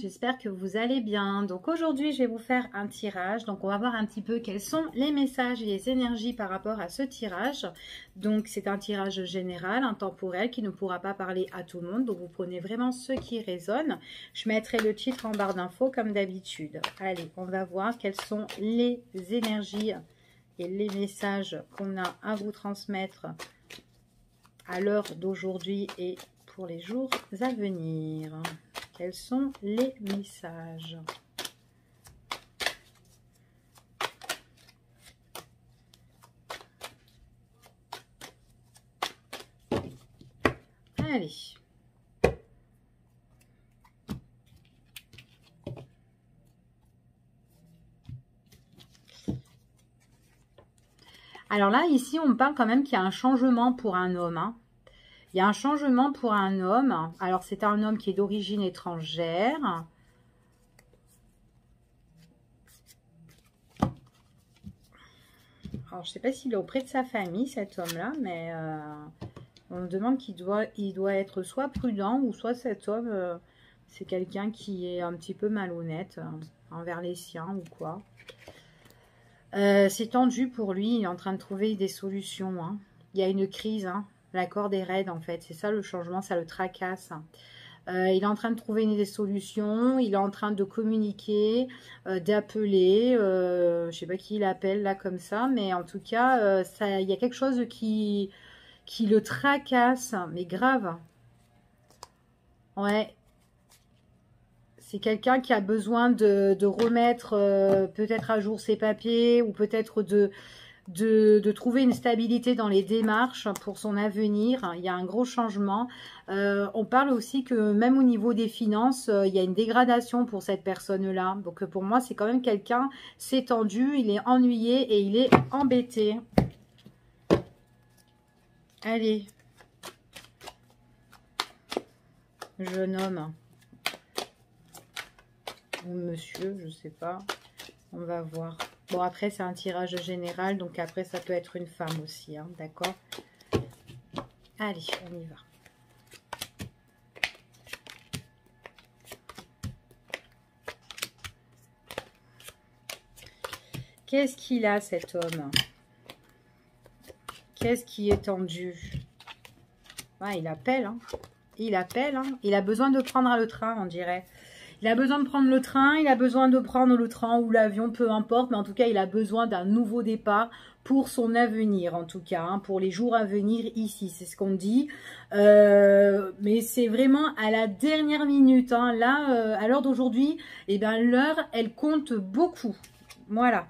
j'espère que vous allez bien. Donc aujourd'hui, je vais vous faire un tirage. Donc on va voir un petit peu quels sont les messages et les énergies par rapport à ce tirage. Donc c'est un tirage général, intemporel, qui ne pourra pas parler à tout le monde. Donc vous prenez vraiment ce qui résonne. Je mettrai le titre en barre d'infos comme d'habitude. Allez, on va voir quelles sont les énergies et les messages qu'on a à vous transmettre à l'heure d'aujourd'hui et pour les jours à venir. Quels sont les messages? Allez. Alors là, ici, on me parle quand même qu'il y a un changement pour un homme, hein. Il y a un changement pour un homme. Alors, c'est un homme qui est d'origine étrangère. Alors, je ne sais pas s'il est auprès de sa famille, cet homme-là, mais on me demande qu'il doit être soit prudent ou soit cet homme, c'est quelqu'un qui est un petit peu malhonnête envers les siens ou quoi. C'est tendu pour lui, il est en train de trouver des solutions, hein. Il y a une crise, hein. La corde est raide en fait, c'est ça le changement, ça le tracasse. Il est en train de trouver des solutions, il est en train de communiquer, d'appeler, je sais pas qui il appelle là comme ça, mais en tout cas, il y a quelque chose qui le tracasse, mais grave. Ouais. C'est quelqu'un qui a besoin de remettre peut-être à jour ses papiers ou peut-être de trouver une stabilité dans les démarches pour son avenir. Il y a un gros changement. On parle aussi que même au niveau des finances, il y a une dégradation pour cette personne-là. Donc pour moi, c'est quand même quelqu'un, c'est tendu, il est ennuyé et il est embêté. Allez. Jeune homme. Ou monsieur, je sais pas. On va voir. Bon, après, c'est un tirage général, donc après, ça peut être une femme aussi, hein, d'accord? Allez, on y va. Qu'est-ce qu'il a, cet homme? Qu'est-ce qui est tendu? Ah, il appelle, hein. Il appelle, hein. Il a besoin de prendre le train, on dirait. Il a besoin de prendre le train, il a besoin de prendre le train ou l'avion, peu importe. Mais en tout cas, il a besoin d'un nouveau départ pour son avenir, en tout cas, hein, pour les jours à venir ici. C'est ce qu'on dit. Mais c'est vraiment à la dernière minute, hein. Là, à l'heure d'aujourd'hui, eh ben, l'heure, elle compte beaucoup. Voilà.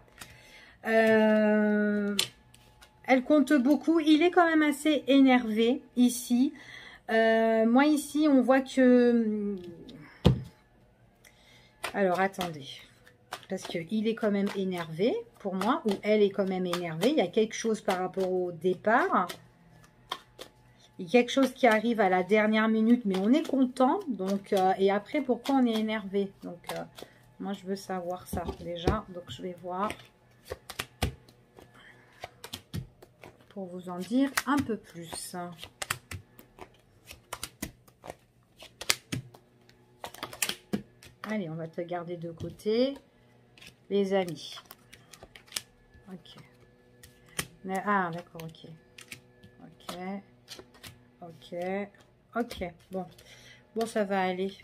Elle compte beaucoup. Il est quand même assez énervé ici. Moi, ici, on voit que... Alors, attendez. Parce qu'il est quand même énervé, pour moi, ou elle est quand même énervée. Il y a quelque chose par rapport au départ. Il y a quelque chose qui arrive à la dernière minute, mais on est content. Donc, et après, pourquoi on est énervé? Donc, moi, je veux savoir ça déjà. Donc, je vais voir pour vous en dire un peu plus. Allez, on va te garder de côté. Les amis. Ok. Ah, d'accord, ok. Ok. Ok. Ok. Bon. Bon, ça va aller.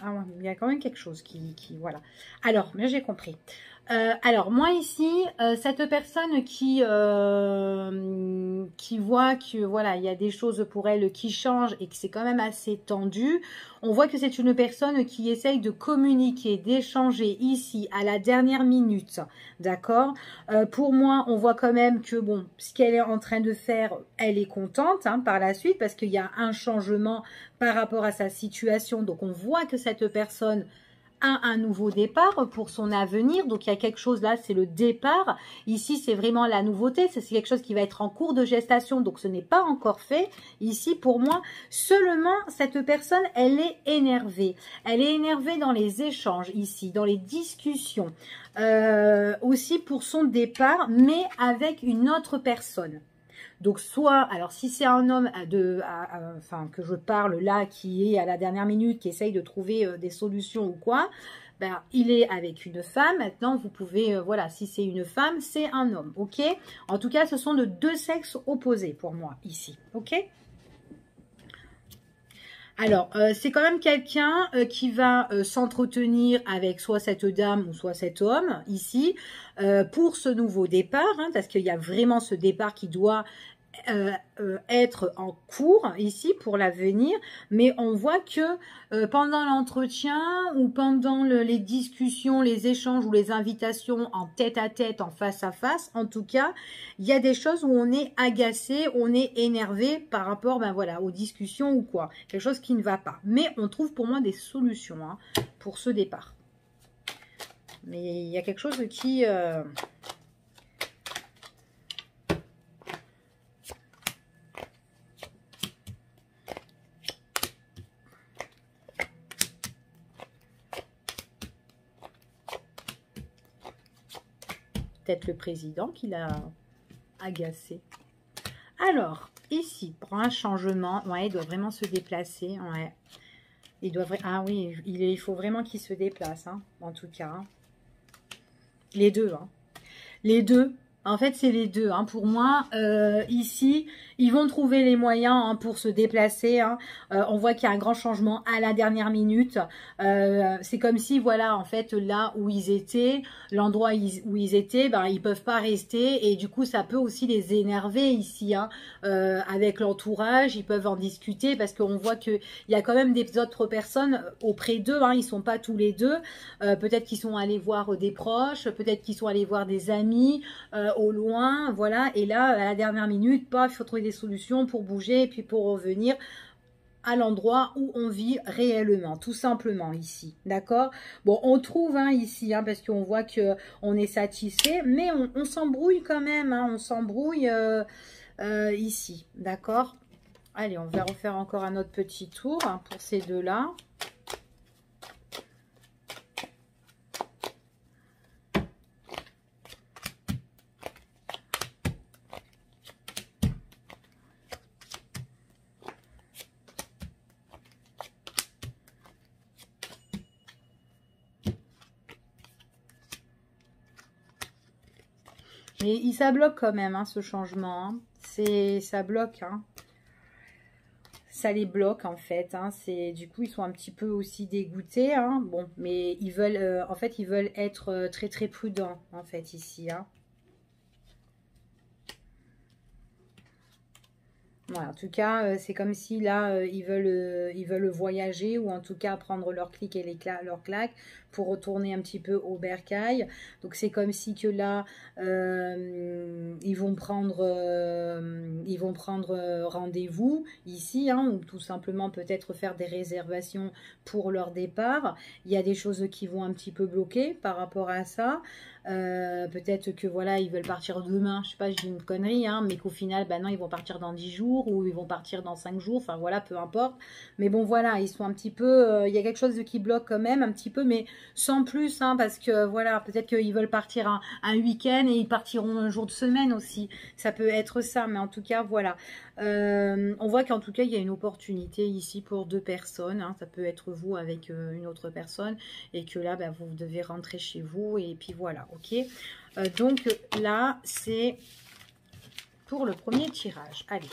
Ah, il y a quand même quelque chose qui voilà. Alors, mais j'ai compris. Alors, moi ici, cette personne qui voit que voilà, il y a des choses pour elle qui changent et que c'est quand même assez tendu. On voit que c'est une personne qui essaye de communiquer, d'échanger ici à la dernière minute, d'accord? Pour moi, on voit quand même que bon, ce qu'elle est en train de faire, elle est contente, hein, par la suite parce qu'il y a un changement par rapport à sa situation. Donc, on voit que cette personne un nouveau départ pour son avenir. Donc, il y a quelque chose là, c'est le départ. Ici, c'est vraiment la nouveauté. C'est quelque chose qui va être en cours de gestation. Donc, ce n'est pas encore fait. Ici, pour moi, seulement, cette personne, elle est énervée. Elle est énervée dans les échanges ici, dans les discussions. Aussi pour son départ, mais avec une autre personne. Donc, soit, alors si c'est un homme enfin, que je parle là, qui est à la dernière minute, qui essaye de trouver des solutions ou quoi, ben, il est avec une femme. Maintenant, vous pouvez, voilà, si c'est une femme, c'est un homme, ok? En tout cas, ce sont de deux sexes opposés pour moi, ici, ok? Alors, c'est quand même quelqu'un qui va s'entretenir avec soit cette dame ou soit cet homme, ici, pour ce nouveau départ, hein, parce qu'il y a vraiment ce départ qui doit être en cours ici pour l'avenir, mais on voit que pendant l'entretien ou pendant les discussions, les échanges ou les invitations en tête à tête, en face à face, en tout cas, il y a des choses où on est agacé, on est énervé par rapport, ben voilà, aux discussions ou quoi, quelque chose qui ne va pas. Mais on trouve pour moi des solutions hein, pour ce départ. Mais il y a quelque chose qui peut-être le président qui l'a agacé. Alors, ici, pour un changement, ouais, il doit vraiment se déplacer. Ouais. Il doit ah oui, il faut vraiment qu'il se déplace, hein, en tout cas. Hein. Les deux, hein. Les deux. En fait, c'est les deux. Hein. Pour moi, ici, ils vont trouver les moyens hein, pour se déplacer. Hein. On voit qu'il y a un grand changement à la dernière minute. C'est comme si, voilà, en fait, là où ils étaient, l'endroit où ils étaient, ben, ils peuvent pas rester. Et du coup, ça peut aussi les énerver ici. Hein. Avec l'entourage, ils peuvent en discuter parce qu'on voit qu'il y a quand même des autres personnes auprès d'eux. Hein. Ils sont pas tous les deux. Peut-être qu'ils sont allés voir des proches. Peut-être qu'ils sont allés voir des amis. Au loin, voilà, et là, à la dernière minute, paf, il faut trouver des solutions pour bouger et puis pour revenir à l'endroit où on vit réellement, tout simplement ici, d'accord? Bon, on trouve hein, ici, hein, parce qu'on voit que on est satisfait, mais on s'embrouille quand même, hein, on s'embrouille ici, d'accord? Allez, on va refaire encore un autre petit tour hein, pour ces deux-là. Mais ça bloque quand même, hein, ce changement. Hein. Ça bloque. Hein. Ça les bloque, en fait. Hein. Du coup, ils sont un petit peu aussi dégoûtés. Hein. Bon, mais ils veulent, en fait, ils veulent être très, très prudents, en fait, ici. Hein. Voilà, en tout cas, c'est comme si là, ils veulent voyager ou en tout cas prendre leur clic et leur claque pour retourner un petit peu au bercail. Donc, c'est comme si que là, ils vont prendre rendez-vous ici, hein, ou tout simplement peut-être faire des réservations pour leur départ. Il y a des choses qui vont un petit peu bloquer par rapport à ça. Peut-être que voilà, ils veulent partir demain, je sais pas, je dis une connerie, hein, mais qu'au final, ben non, ils vont partir dans 10 jours ou ils vont partir dans 5 jours, enfin voilà, peu importe. Mais bon, voilà, ils sont un petit peu, il y a quelque chose qui bloque quand même, un petit peu, mais sans plus, hein, parce que voilà, peut-être qu'ils veulent partir un week-end et ils partiront un jour de semaine aussi. Ça peut être ça, mais en tout cas, voilà. On voit qu'en tout cas, il y a une opportunité ici pour deux personnes. Hein, ça peut être vous avec une autre personne et que là, ben, vous devez rentrer chez vous et puis voilà, ok. Donc là, c'est pour le premier tirage. Allez,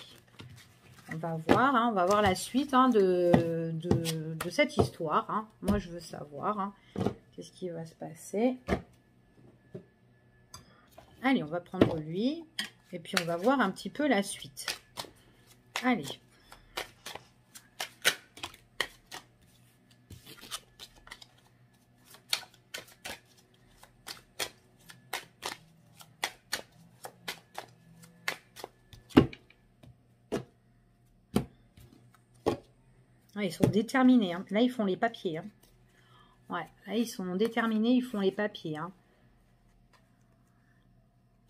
on va voir, hein, on va voir la suite hein, de cette histoire. Hein. Moi, je veux savoir hein, qu'est-ce qui va se passer. Allez, on va prendre lui et puis on va voir un petit peu la suite. Allez. Ah, ils sont déterminés. Hein. Là, ils font les papiers. Hein. Ouais, là, ils sont déterminés, ils font les papiers. Hein.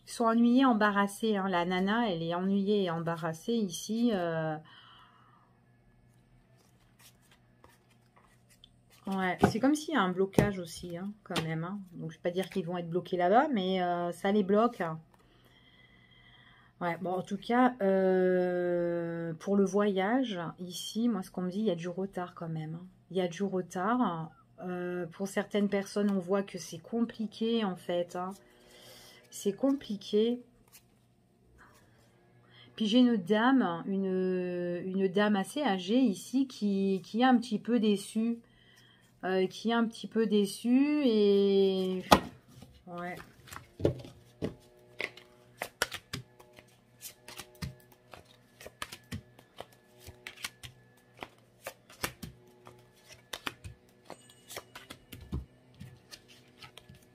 Ils sont ennuyés, embarrassés. Hein. La nana, elle est ennuyée et embarrassée ici. Ouais, c'est comme s'il y a un blocage aussi, hein, quand même. Hein. Donc, je ne vais pas dire qu'ils vont être bloqués là-bas, mais ça les bloque. Ouais, bon, en tout cas, pour le voyage, ici, moi, ce qu'on me dit, il y a du retard quand même, hein. Il y a du retard. Pour certaines personnes, on voit que c'est compliqué, en fait, hein. C'est compliqué. Puis j'ai une dame assez âgée ici qui est un petit peu déçue. Qui est un petit peu déçue et... Ouais.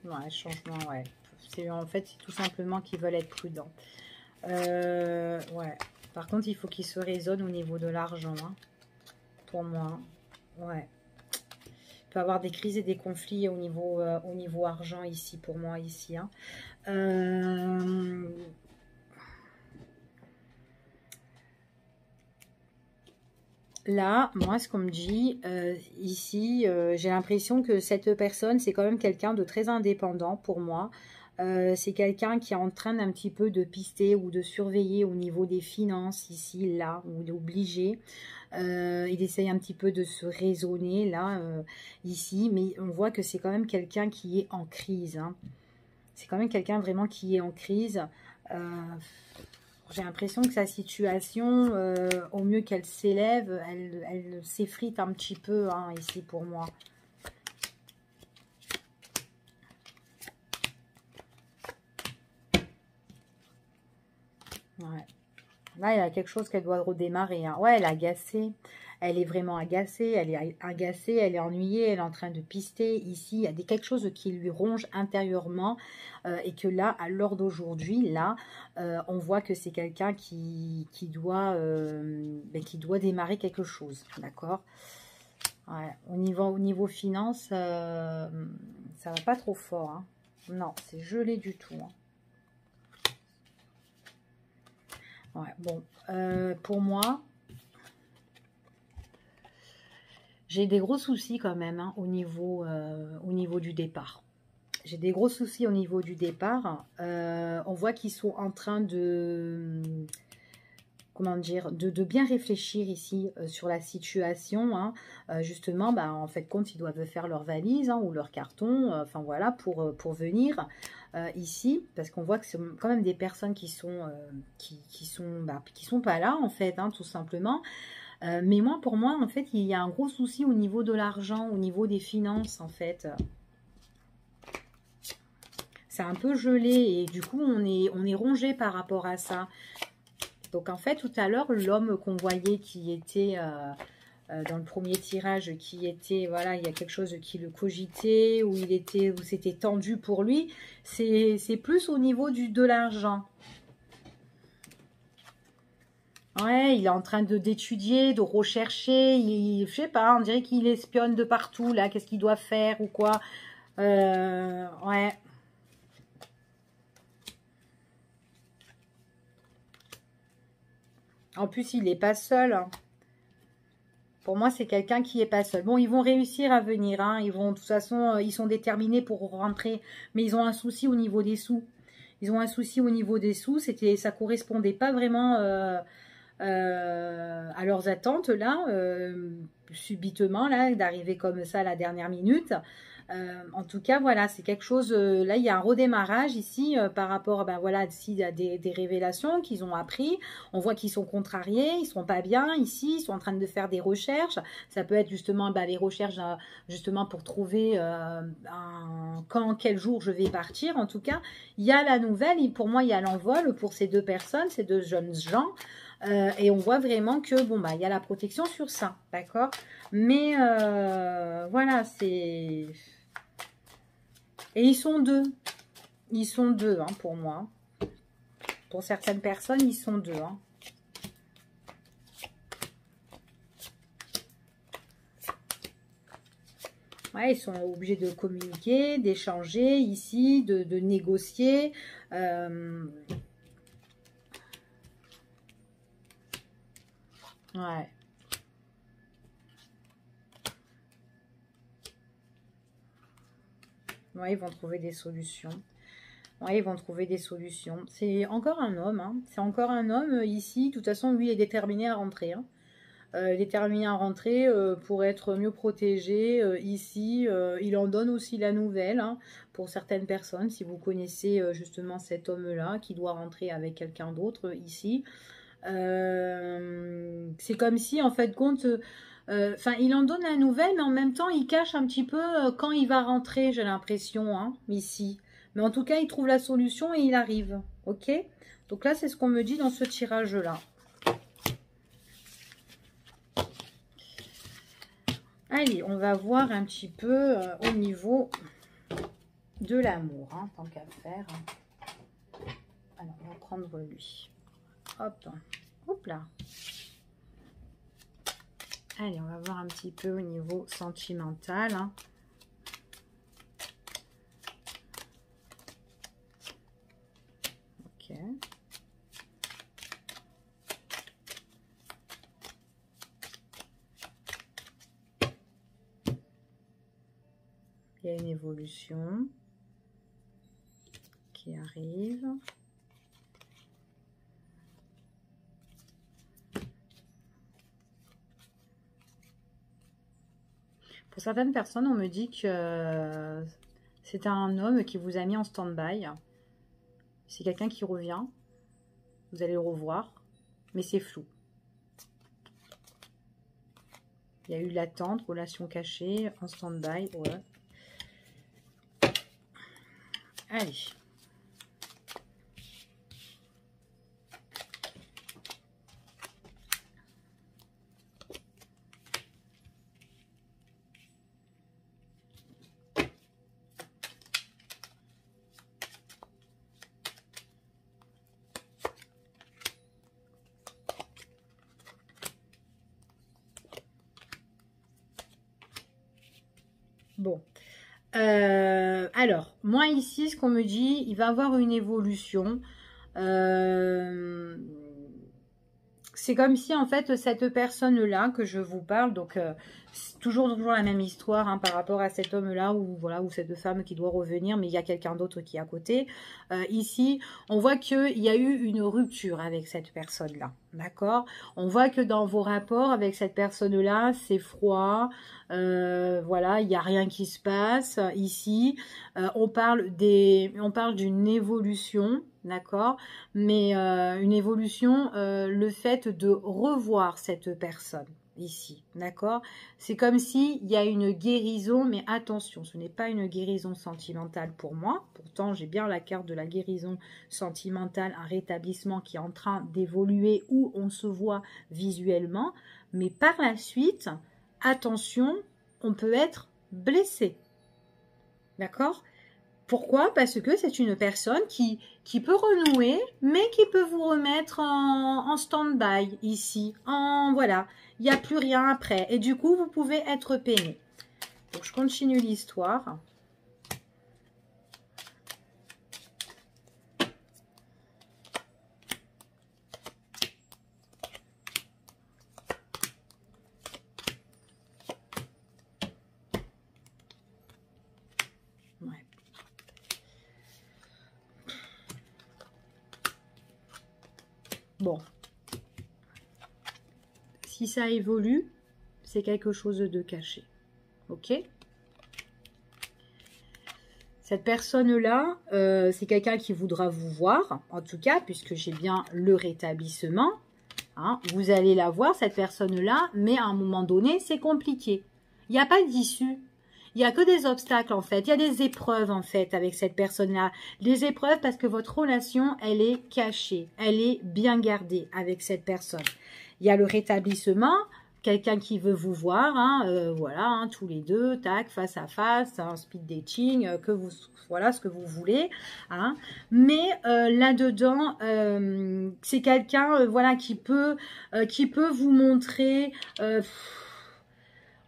Ouais, changement, ouais. En fait, c'est tout simplement qu'ils veulent être prudents. Ouais. Par contre, il faut qu'ils se raisonnent au niveau de l'argent, hein, pour moi. Ouais. Il peut y avoir des crises et des conflits au niveau argent ici, pour moi, ici. Hein. Là, moi, ce qu'on me dit ici, j'ai l'impression que cette personne, c'est quand même quelqu'un de très indépendant pour moi. C'est quelqu'un qui est en train d'un petit peu de pister ou de surveiller au niveau des finances ici, là, ou d'obliger. Il essaye un petit peu de se raisonner là, ici, mais on voit que c'est quand même quelqu'un qui est en crise. Hein. C'est quand même quelqu'un vraiment qui est en crise. J'ai l'impression que sa situation, au mieux qu'elle s'élève, elle s'effrite un petit peu, hein, ici pour moi. Ouais. Là, il y a quelque chose qu'elle doit redémarrer. Hein. Ouais, elle est agacée. Elle est vraiment agacée. Elle est agacée, elle est ennuyée. Elle est en train de pister. Ici, il y a quelque chose qui lui ronge intérieurement. Et que là, à l'heure d'aujourd'hui, là, on voit que c'est quelqu'un qui doit démarrer quelque chose. D'accord? Ouais. Au niveau finance, ça va pas trop fort. Hein. Non, c'est gelé du tout. Hein. Ouais, bon, pour moi, j'ai des gros soucis quand même, hein, au niveau du départ. J'ai des gros soucis au niveau du départ. On voit qu'ils sont en train de, comment dire, de bien réfléchir ici sur la situation. Hein. Justement, bah, en fait, compte, ils doivent faire leur valise, hein, ou leur carton, enfin voilà, pour venir ici, parce qu'on voit que c'est quand même des personnes qui sont pas là, en fait, hein, tout simplement. Mais moi, pour moi, en fait, il y a un gros souci au niveau de l'argent, au niveau des finances, en fait. C'est un peu gelé et du coup, on est rongé par rapport à ça. Donc, en fait, tout à l'heure, l'homme qu'on voyait qui était dans le premier tirage, qui était, voilà, il y a quelque chose qui le cogitait, où c'était tendu pour lui, c'est plus au niveau de l'argent. Ouais, il est en train d'étudier, de rechercher, je sais pas, on dirait qu'il espionne de partout, là, qu'est-ce qu'il doit faire ou quoi. Ouais. En plus, il n'est pas seul. Hein. Pour moi, c'est quelqu'un qui n'est pas seul. Bon, ils vont réussir à venir. Hein. Ils vont, de toute façon, ils sont déterminés pour rentrer. Mais ils ont un souci au niveau des sous. Ils ont un souci au niveau des sous. Ça correspondait pas vraiment à leurs attentes, là, subitement, là, d'arriver comme ça à la dernière minute. En tout cas, voilà, c'est quelque chose, là, il y a un redémarrage ici par rapport ben, voilà, à des révélations qu'ils ont appris. On voit qu'ils sont contrariés, ils sont pas bien ici, ils sont en train de faire des recherches. Ça peut être justement ben, les recherches justement pour trouver quel jour je vais partir. En tout cas, il y a la nouvelle, et pour moi, il y a l'envol pour ces deux personnes, ces deux jeunes gens. Et on voit vraiment que, bon, bah, il y a la protection sur ça, d'accord? Mais, voilà, c'est... Et ils sont deux. Ils sont deux, hein, pour moi. Pour certaines personnes, ils sont deux, hein. Ouais, ils sont obligés de communiquer, d'échanger ici, de négocier. Ouais. Ouais, ils vont trouver des solutions. Ouais, ils vont trouver des solutions. C'est encore un homme, hein. C'est encore un homme ici. De toute façon, lui est déterminé à rentrer, hein. Déterminé à rentrer pour être mieux protégé ici. Il en donne aussi la nouvelle, hein, pour certaines personnes. Si vous connaissez justement cet homme-là qui doit rentrer avec quelqu'un d'autre ici. C'est comme si, en fait, compte... Enfin, il en donne la nouvelle, mais en même temps, il cache un petit peu quand il va rentrer, j'ai l'impression, hein, ici. Mais en tout cas, il trouve la solution et il arrive. Ok? Donc là, c'est ce qu'on me dit dans ce tirage-là. Allez, on va voir un petit peu au niveau de l'amour, hein, tant qu'à faire. Alors, on va prendre lui. Hop, hop là. Allez, on va voir un petit peu au niveau sentimental, hein. Ok. Il y a une évolution qui arrive. Pour certaines personnes, on me dit que c'est un homme qui vous a mis en stand-by. C'est quelqu'un qui revient. Vous allez le revoir, mais c'est flou. Il y a eu l'attente, relation cachée, en stand-by. Ouais. Allez. Bon. Alors, moi ici, ce qu'on me dit, il va avoir une évolution. C'est comme si, en fait, cette personne-là que je vous parle, donc c'est toujours la même histoire, hein, par rapport à cet homme-là, ou voilà, ou cette femme qui doit revenir, mais il y a quelqu'un d'autre qui est à côté. Ici, on voit qu'il y a eu une rupture avec cette personne-là, d'accord? On voit que dans vos rapports avec cette personne-là, c'est froid, voilà, il n'y a rien qui se passe ici. On parle d'une évolution, d'accord, mais une évolution, le fait de revoir cette personne ici, d'accord, c'est comme s'il y a une guérison, mais attention, ce n'est pas une guérison sentimentale pour moi, pourtant j'ai bien la carte de la guérison sentimentale, un rétablissement qui est en train d'évoluer où on se voit visuellement, mais par la suite, attention, on peut être blessé, d'accord. Pourquoi? Parce que c'est une personne qui peut renouer, mais qui peut vous remettre en stand-by ici. Voilà, il n'y a plus rien après. Et du coup, vous pouvez être peiné. Donc, je continue l'histoire. Ouais. Bon. Si ça évolue, c'est quelque chose de caché. Ok? Cette personne-là, c'est quelqu'un qui voudra vous voir, en tout cas, puisque j'ai bien le rétablissement. Hein, vous allez la voir, cette personne-là, mais à un moment donné, c'est compliqué. Il n'y a pas d'issue. Il n'y a que des obstacles, en fait. Il y a des épreuves, en fait, avec cette personne-là. Des épreuves parce que votre relation, elle est cachée. Elle est bien gardée avec cette personne. Il y a le rétablissement, quelqu'un qui veut vous voir, hein, voilà, hein, tous les deux, tac, face à face, un speed dating, voilà ce que vous voulez, hein. Mais là-dedans, c'est quelqu'un, voilà, qui peut vous montrer.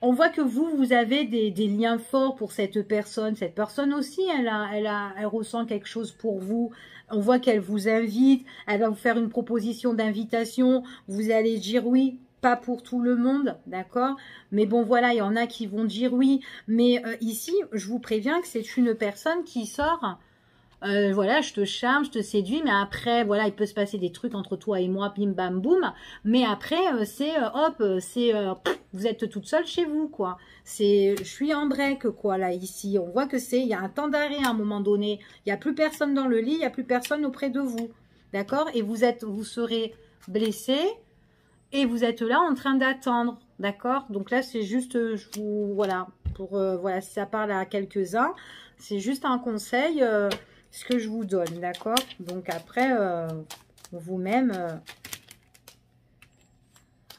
On voit que vous avez des liens forts pour cette personne. Cette personne aussi, elle ressent quelque chose pour vous. On voit qu'elle vous invite, elle va vous faire une proposition d'invitation. Vous allez dire oui. Pas pour tout le monde, d'accord? Mais bon, voilà, il y en a qui vont dire oui. Mais ici, je vous préviens que c'est une personne qui sort Voilà, je te charme, je te séduis, mais après, voilà, il peut se passer des trucs entre toi et moi, bim bam boum, mais après, hop, vous êtes toute seule chez vous, quoi. Je suis en break, quoi, là, ici. On voit que il y a un temps d'arrêt à un moment donné. Il n'y a plus personne dans le lit, il n'y a plus personne auprès de vous, d'accord? Et vous serez blessé et vous êtes là en train d'attendre, d'accord? Donc là, c'est juste, voilà, voilà, si ça parle à quelques-uns, c'est juste un conseil, ce que je vous donne, d'accord? Donc après, vous-même,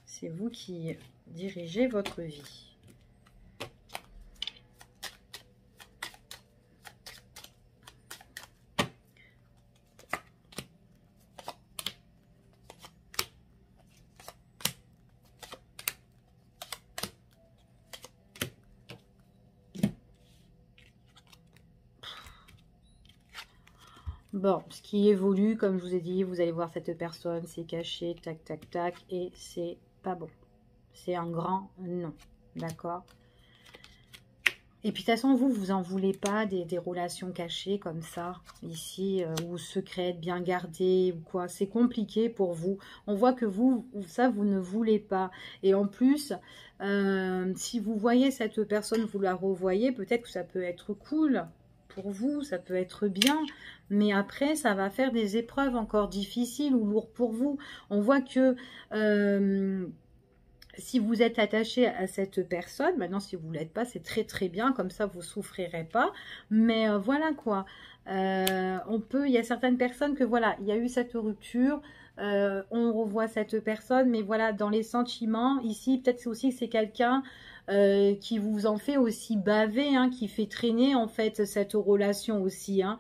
c'est vous qui dirigez votre vie. Bon, ce qui évolue, comme je vous ai dit, vous allez voir cette personne, c'est caché, tac, tac, tac, et c'est pas bon. C'est un grand non, d'accord? Et puis de toute façon, vous en voulez pas des relations cachées comme ça, ici, ou secrètes, bien gardées, ou quoi. C'est compliqué pour vous. On voit que vous ne voulez pas. Et en plus, si vous voyez cette personne, vous la revoyez, peut-être que ça peut être cool pour vous, ça peut être bien, mais après ça va faire des épreuves encore difficiles ou lourdes pour vous. On voit que si vous êtes attaché à cette personne, maintenant si vous ne l'êtes pas, c'est très très bien, comme ça vous souffrirez pas, mais voilà quoi. Il y a certaines personnes que voilà, il y a eu cette rupture, on revoit cette personne, mais voilà, dans les sentiments, ici, peut-être aussi que c'est quelqu'un qui vous en fait aussi baver, hein, qui fait traîner en fait cette relation aussi, hein.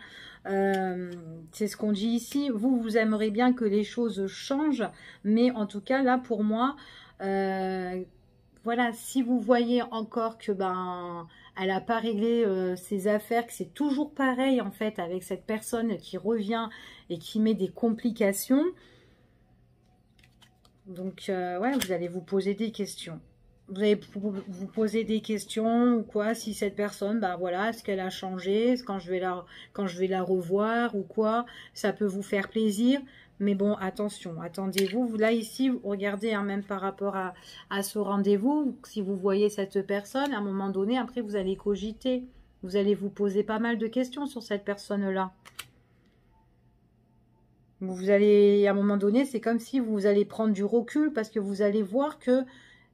C'est ce qu'on dit ici. Vous aimeriez bien que les choses changent, mais en tout cas là pour moi, voilà, si vous voyez encore que elle n'a pas réglé ses affaires, que c'est toujours pareil en fait avec cette personne qui revient et qui met des complications, donc ouais, vous allez vous poser des questions. Vous allez vous poser des questions ou quoi, si cette personne, voilà, est-ce qu'elle a changé, est-ce quand je vais la revoir ou quoi, ça peut vous faire plaisir. Mais bon, attention, attendez-vous. Là, ici, regardez, hein, même par rapport à ce rendez-vous, si vous voyez cette personne, à un moment donné, après, vous allez cogiter. Vous allez vous poser pas mal de questions sur cette personne-là. Vous allez, à un moment donné, c'est comme si vous allez prendre du recul parce que vous allez voir que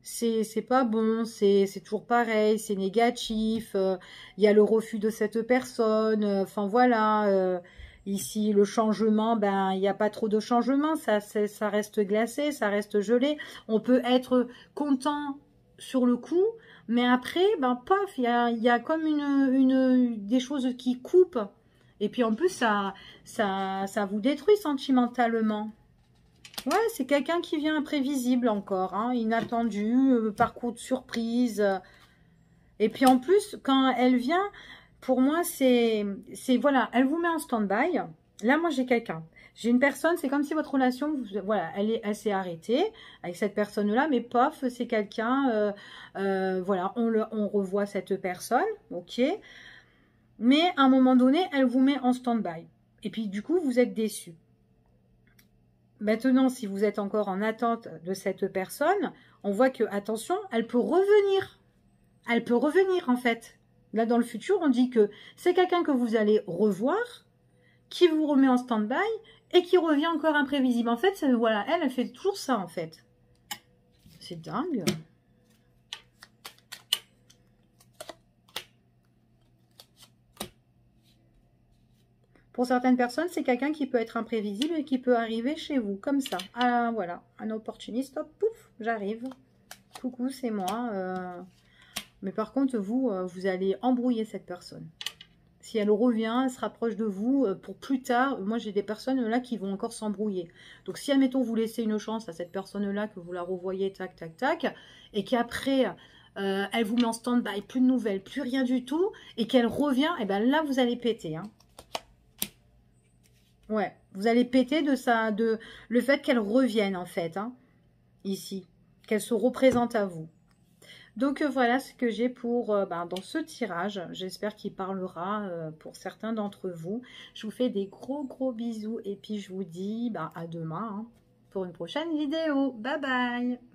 c'est pas bon, c'est toujours pareil, c'est négatif, il y a le refus de cette personne, enfin voilà, ici le changement, il n'y a pas trop de changement, ça reste glacé, ça reste gelé, on peut être content sur le coup, mais après, paf, il y a comme des choses qui coupent, et puis en plus ça vous détruit sentimentalement. Ouais, c'est quelqu'un qui vient imprévisible encore, hein, inattendu, parcours de surprise. Et puis en plus, quand elle vient, pour moi, voilà, elle vous met en stand-by. Là, moi, j'ai quelqu'un. J'ai une personne, c'est comme si votre relation, voilà, elle s'est arrêtée avec cette personne-là, mais pof, c'est quelqu'un, voilà, on revoit cette personne, ok. Mais à un moment donné, elle vous met en stand-by. Et puis, du coup, vous êtes déçu. Maintenant, si vous êtes encore en attente de cette personne, on voit que, attention, elle peut revenir. Elle peut revenir, en fait. Là, dans le futur, on dit que c'est quelqu'un que vous allez revoir, qui vous remet en stand-by et qui revient encore imprévisible. En fait, voilà, elle fait toujours ça, en fait. C'est dingue. Pour certaines personnes, c'est quelqu'un qui peut être imprévisible et qui peut arriver chez vous, comme ça. Ah, voilà, un opportuniste, hop, pouf, j'arrive. Coucou, c'est moi. Mais par contre, vous allez embrouiller cette personne. Si elle revient, elle se rapproche de vous pour plus tard. Moi, j'ai des personnes là qui vont encore s'embrouiller. Donc, si, admettons, vous laissez une chance à cette personne-là, que vous la revoyez, tac, tac, tac, et qu'après, elle vous met en stand-by, plus de nouvelles, plus rien du tout, et qu'elle revient, et bien là, vous allez péter, hein. Ouais, vous allez péter de le fait qu'elle revienne, en fait, hein, ici, qu'elle se représente à vous. Donc voilà ce que j'ai pour dans ce tirage. J'espère qu'il parlera pour certains d'entre vous. Je vous fais des gros bisous et puis je vous dis à demain hein, pour une prochaine vidéo. Bye bye.